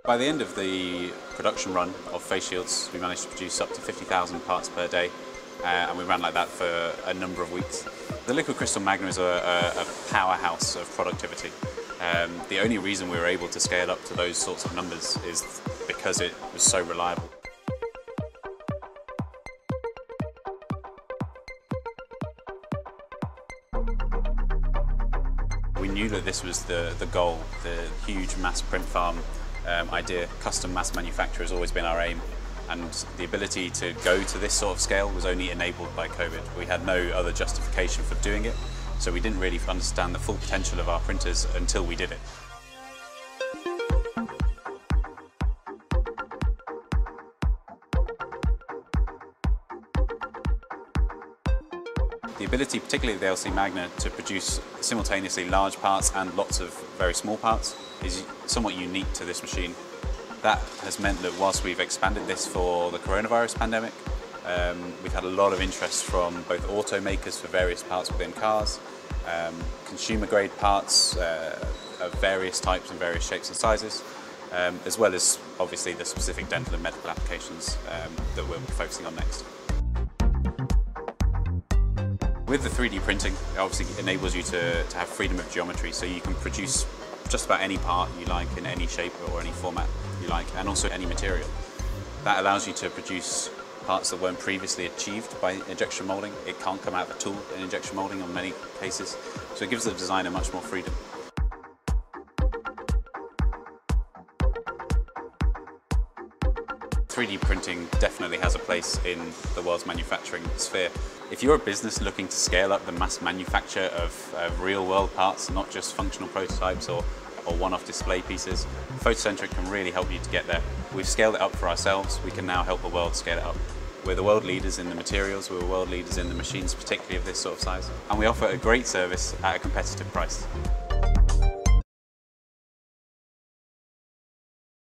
By the end of the production run of face shields, we managed to produce up to 50,000 parts per day, and we ran like that for a number of weeks. The liquid crystal Magna is a powerhouse of productivity. The only reason we were able to scale up to those sorts of numbers is because it was so reliable. We knew that this was the goal, the huge mass print farm idea. Custom mass manufacture has always been our aim, and the ability to go to this sort of scale was only enabled by COVID. We had no other justification for doing it, so we didn't really understand the full potential of our printers until we did it. The ability, particularly of the LC Magna, to produce simultaneously large parts and lots of very small parts is somewhat unique to this machine. That has meant that whilst we've expanded this for the coronavirus pandemic, we've had a lot of interest from both automakers for various parts within cars, consumer grade parts of various types and various shapes and sizes, as well as obviously the specific dental and medical applications that we'll be focusing on next. With the 3D printing, it obviously enables you to have freedom of geometry, so you can produce just about any part you like in any shape or any format you like, and also any material. That allows you to produce parts that weren't previously achieved by injection molding. It can't come out of a tool in injection molding in many cases, so it gives the designer much more freedom. .3D printing definitely has a place in the world's manufacturing sphere. If you're a business looking to scale up the mass manufacture of real-world parts, not just functional prototypes or one-off display pieces, Photocentric can really help you to get there. We've scaled it up for ourselves, we can now help the world scale it up. We're the world leaders in the materials, we're the world leaders in the machines, particularly of this sort of size, and we offer a great service at a competitive price.